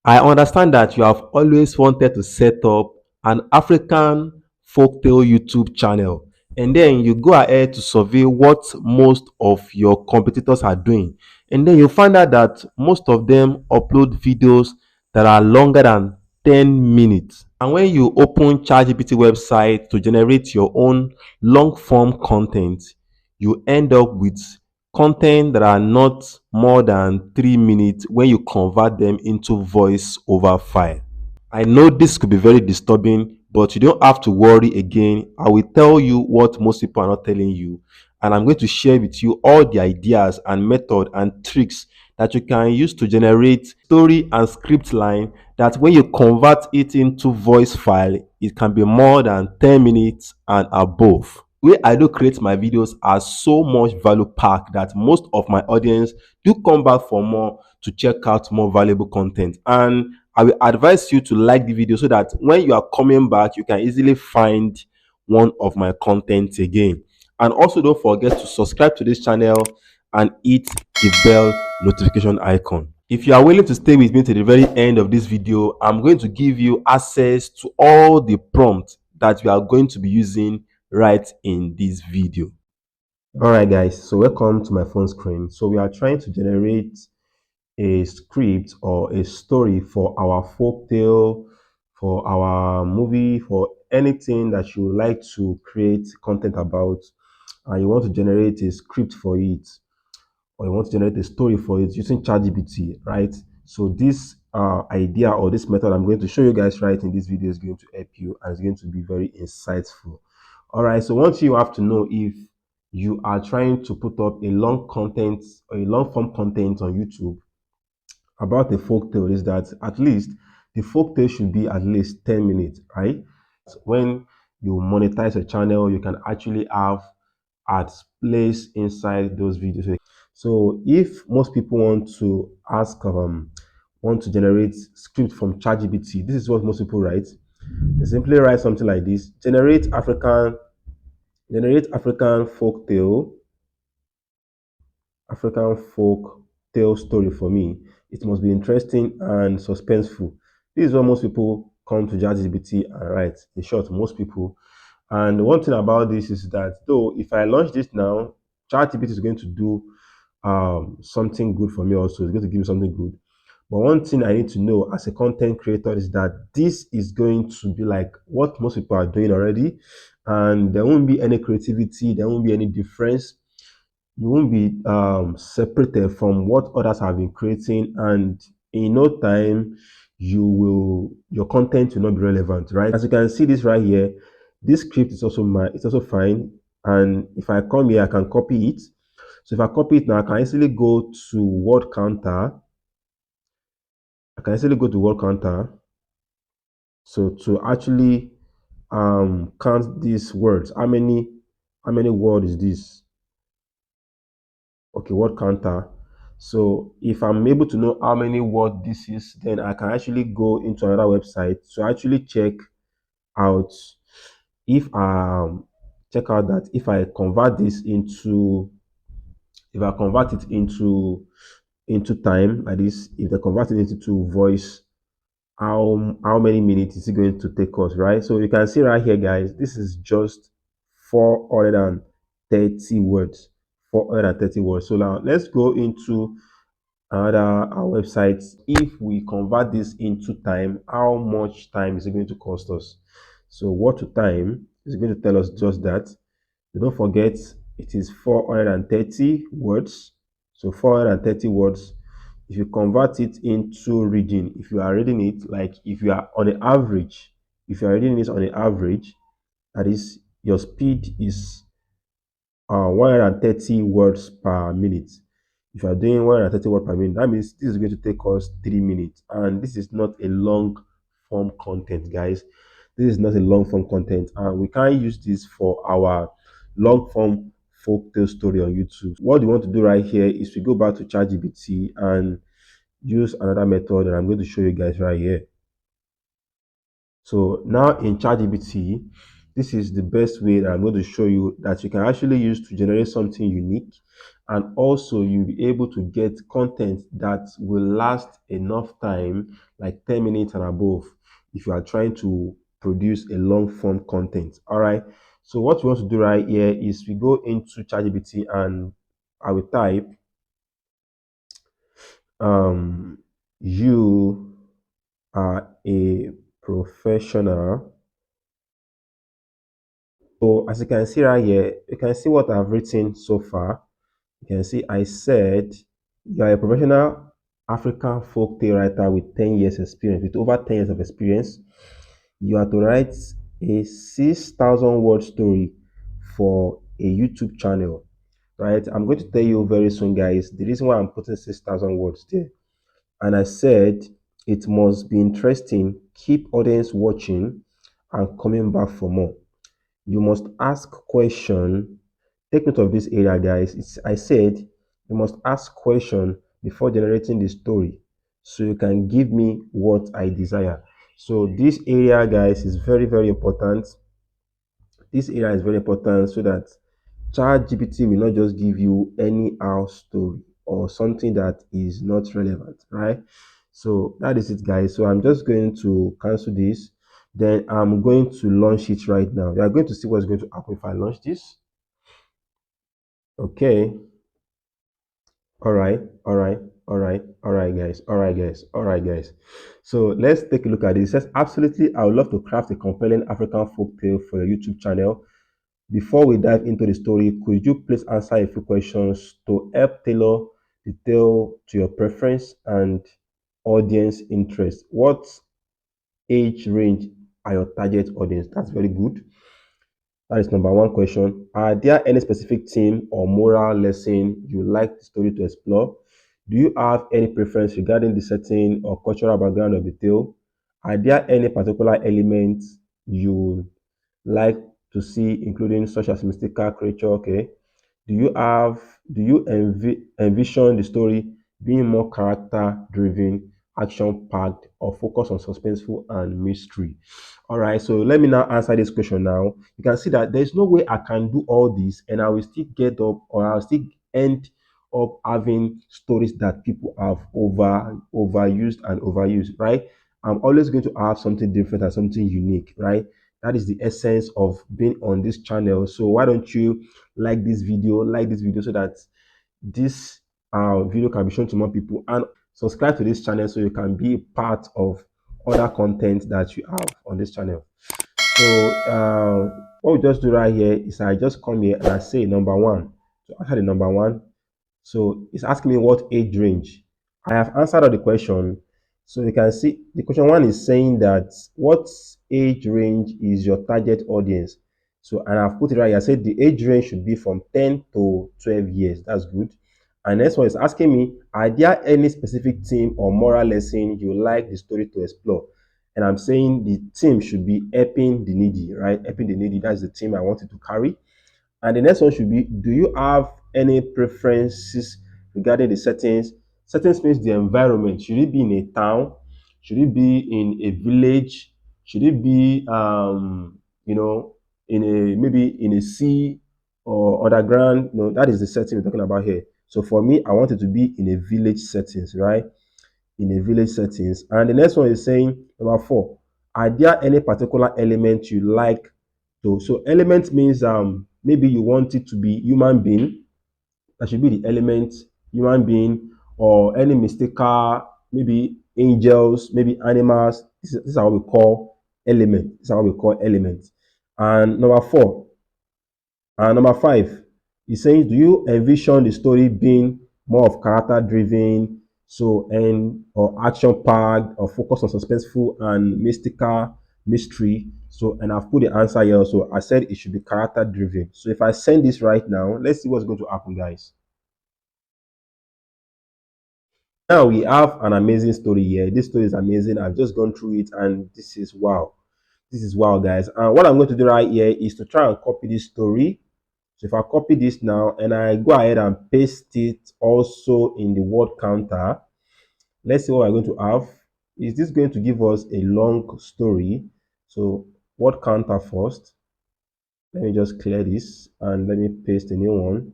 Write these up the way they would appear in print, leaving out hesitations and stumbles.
I understand that you have always wanted to set up an African folktale YouTube channel, and then you go ahead to survey what most of your competitors are doing, and then you find out that most of them upload videos that are longer than 10 minutes. And when you open ChatGPT website to generate your own long form content, you end up with content that are not more than 3 minutes when you convert them into voice over file. I know this could be very disturbing, but you don't have to worry again. I will tell you what most people are not telling you, and I'm going to share with you all the ideas and method and tricks that you can use to generate story and script line that when you convert it into voice file, it can be more than 10 minutes and above. Way I do create my videos are so much value packed that most of my audience do come back for more to check out more valuable content. And I will advise you to like the video so that when you are coming back, you can easily find one of my content again. And also don't forget to subscribe to this channel and hit the bell notification icon. If you are willing to stay with me to the very end of this video, I'm going to give you access to all the prompts that we are going to be using right in this video. All right, guys, so welcome to my phone screen. So we are trying to generate a script or a story for our folktale, for our movie, for anything that you would like to create content about, and you want to generate a script for it, or you want to generate a story for it using ChatGPT, right? So this idea or this method I'm going to show you guys right in this video is going to help you and it's going to be very insightful. All right, so once you have to know if you are trying to put up a long content or a long form content on YouTube about a folktale is that at least the folktale should be at least 10 minutes, right? When you monetize a channel, you can actually have ads placed inside those videos. So if most people want to generate script from ChatGPT, this is what most people write. They simply write something like this: generate African folk tale story for me. It must be interesting and suspenseful. This is what most people come to ChatGPT and write. In short, most people. And one thing about this is that though if I launch this now, ChatGPT is going to do something good for me also. It's going to give me something good. But one thing I need to know as a content creator is that this is going to be like what most people are doing already, and there won't be any creativity, there won't be any difference. You won't be separated from what others have been creating, and in no time your content will not be relevant, right? As you can see this right here, this script is also fine, and if I come here I can copy it. So if I copy it now, I can easily go to word counter. So to actually count these words, how many words is this? Okay, word counter. So if I'm able to know how many words this is, then I can actually go into another website to actually out if check out that if I convert this into if I convert it into time, like this, if I convert it into voice, how many minutes is it going to take us, right? So you can see right here, guys, this is just 430 words. 430 words. So now let's go into another our website. If we convert this into time, how much time is it going to cost us? So what to time is going to tell us just that. So don't forget it is 430 words. So 430 words. If you convert it into reading, if you are reading it, like if you are on the average, if you are reading this on the average, that is your speed is 130 words per minute. If you are doing 130 words per minute, that means this is going to take us 3 minutes. And this is not a long form content, guys. This is not a long form content, and we can't use this for our long form folktale story on YouTube. What we want to do right here is to go back to ChatGPT and use another method that I'm going to show you guys right here. So now in ChatGPT, this is the best way that I'm going to show you that you can actually use to generate something unique and also you'll be able to get content that will last enough time, like 10 minutes and above, if you are trying to produce a long form content. All right. So what we want to do right here is we go into ChatGPT and I will type um you are a professional. So as you can see right here, you can see what I've written so far. You can see I said you are a professional African folktale writer with 10 years experience, with over 10 years of experience. You are to write a 6,000 word story for a YouTube channel, right? I'm going to tell you very soon, guys, the reason why I'm putting 6,000 words there. And I said it must be interesting, keep audience watching and coming back for more. You must ask question. Take note of this area, guys. I said you must ask question before generating the story, so you can give me what I desire. So this area, guys, is very, very important. This area is very important so that ChatGPT will not just give you any house story or something that is not relevant, right? So that is it, guys. So I'm just going to cancel this. Then I'm going to launch it right now. You are going to see what's going to happen if I launch this. Okay. All right. All right. All right. All right, guys. All right, guys. All right, guys. So let's take a look at this. It says, absolutely, I would love to craft a compelling African folk tale for your YouTube channel. Before we dive into the story, could you please answer a few questions to help tailor the tale to your preference and audience interest? What age range are your target audience? That's very good. That is number one question. Are there any specific theme or moral lesson you like the story to explore? Do you have any preference regarding the setting or cultural background of the tale? Are there any particular elements you like to see, including such as mystical creature? Okay. Do you have do you envision the story being more character driven, action packed, or focus on suspenseful and mystery? All right, so let me now answer this question now. You can see that there's no way I can do all this and I will still get up or I'll still end up having stories that people have overused and overused, right? I'm always going to have something different and something unique, right? That is the essence of being on this channel. So why don't you like this video so that this video can be shown to more people, and subscribe to this channel so you can be part of other content that you have on this channel. So what we just do right here is I just come here and I say number one. So after the number one, so it's asking me what age range. I have answered all the question. So you can see the question one is saying that what age range is your target audience? So and I've put it right here. I said the age range should be from 10 to 12 years. That's good. And next one is asking me, are there any specific theme or moral lesson you like the story to explore? And I'm saying the theme should be helping the needy, right? Helping the needy. That's the theme I wanted to carry. And the next one should be, do you have any preferences regarding the settings? Settings means the environment. Should it be in a town? Should it be in a village? Should it be, in a maybe in a sea or underground? No, that is the setting we're talking about here. So for me, I want it to be in a village settings, right? In a village settings. And the next one is saying, number four, are there any particular element you like to? So element means maybe you want it to be human being. That should be the element human being, or any mystical, maybe angels, maybe animals. This is what we call element. This is what we call element. And number four, and number five, he says, do you envision the story being more of character driven, so and or action packed, or focus on suspenseful and mystical mystery? So, and I've put the answer here. So I said it should be character driven. So if I send this right now, let's see what's going to happen, guys. Now we have an amazing story here. This story is amazing. I've just gone through it, and this is wow. This is wow, guys. And what I'm going to do right here is to try and copy this story. So if I copy this now and I go ahead and paste it also in the word counter, let's see what we're going to have. Is this going to give us a long story? So word counter first. Let me just clear this and let me paste a new one.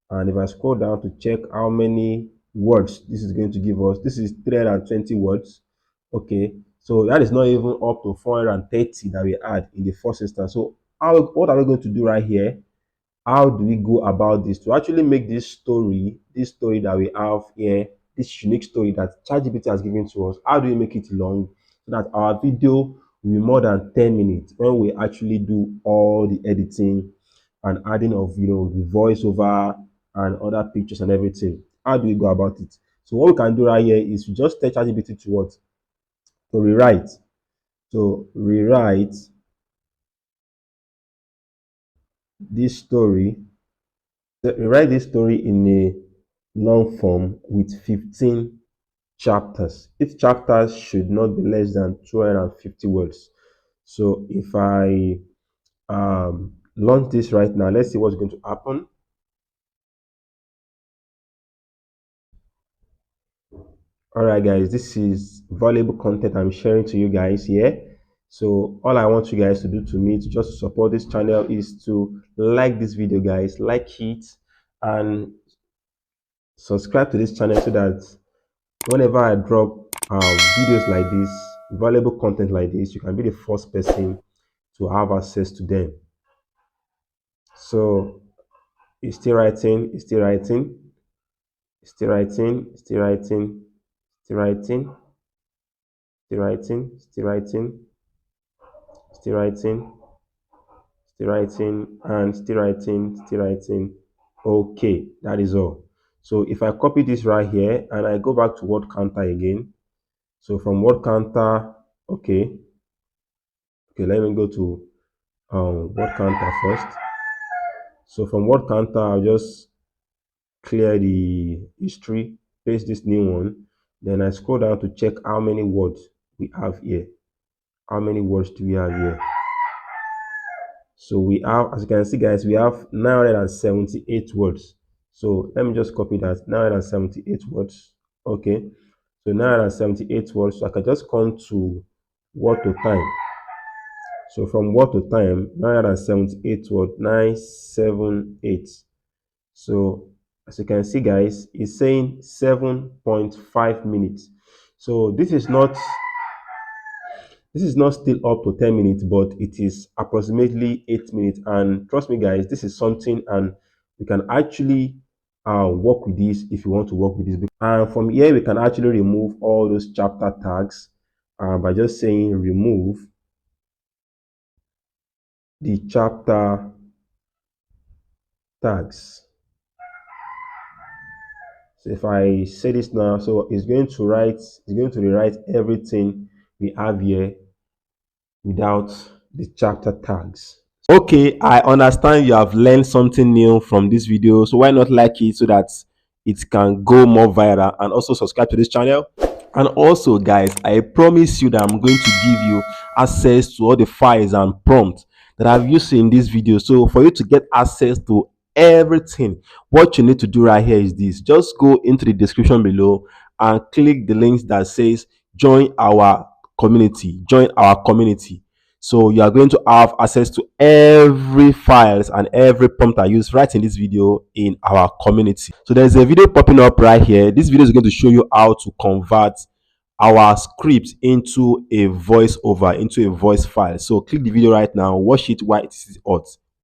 And if I scroll down to check how many words this is going to give us, this is 320 words. Okay, so that is not even up to 430 that we had in the first instance. So what are we going to do right here? How do we go about this to actually make this story that we have here, this unique story that ChatGPT has given to us? How do we make it long so that our video will be more than 10 minutes when we actually do all the editing and adding of the voiceover and other pictures and everything? How do we go about it? So what we can do right here is we just tell ChatGPT to what? To rewrite. So rewrite this story rewrite this story in a long form with 15 chapters. Each chapter should not be less than 250 words. So if I launch this right now, let's see what's going to happen. All right, guys, this is valuable content I'm sharing to you guys here. So all I want you guys to do to me to just support this channel is to like this video, guys, like it, and subscribe to this channel so that whenever I drop videos like this, valuable content like this, you can be the first person to have access to them. So it's still writing, it's still writing, it's still writing, it's still writing, still writing, still writing, still writing, still writing, still writing, and still writing, still writing. Okay, that is all. So if I copy this right here and I go back to word counter again, so from word counter, okay, let me go to word counter first. So from word counter, I'll just clear the history, paste this new one. Then I scroll down to check how many words we have here. How many words do we have here? So we have, as you can see, guys, we have 978 words. So let me just copy that, 978 words. Okay. So 978 words. So I can just come to word to time. So from word to time, 978 word, 978. So as you can see, guys, it's saying 7.5 minutes. So this is not still up to 10 minutes, but it is approximately 8 minutes. And trust me, guys, this is something, and we can actually work with this if you want to work with this. And from here, we can actually remove all those chapter tags by just saying remove the chapter tags. So if I say this now, so it's going to rewrite everything we have here without the chapter tags. Okay, I understand you have learned something new from this video, so why not like it so that it can go more viral, and also subscribe to this channel. And also, guys, I promise you that I'm going to give you access to all the files and prompts that I've used in this video. So for you to get access to everything, what you need to do right here is this: just go into the description below and click the links that says join our community. Join our community. So you are going to have access to every files and every prompt I use right in this video in our community. So there's a video popping up right here. This video is going to show you how to convert our script into a voiceover, into a voice file. So click the video right now, watch it while it is hot.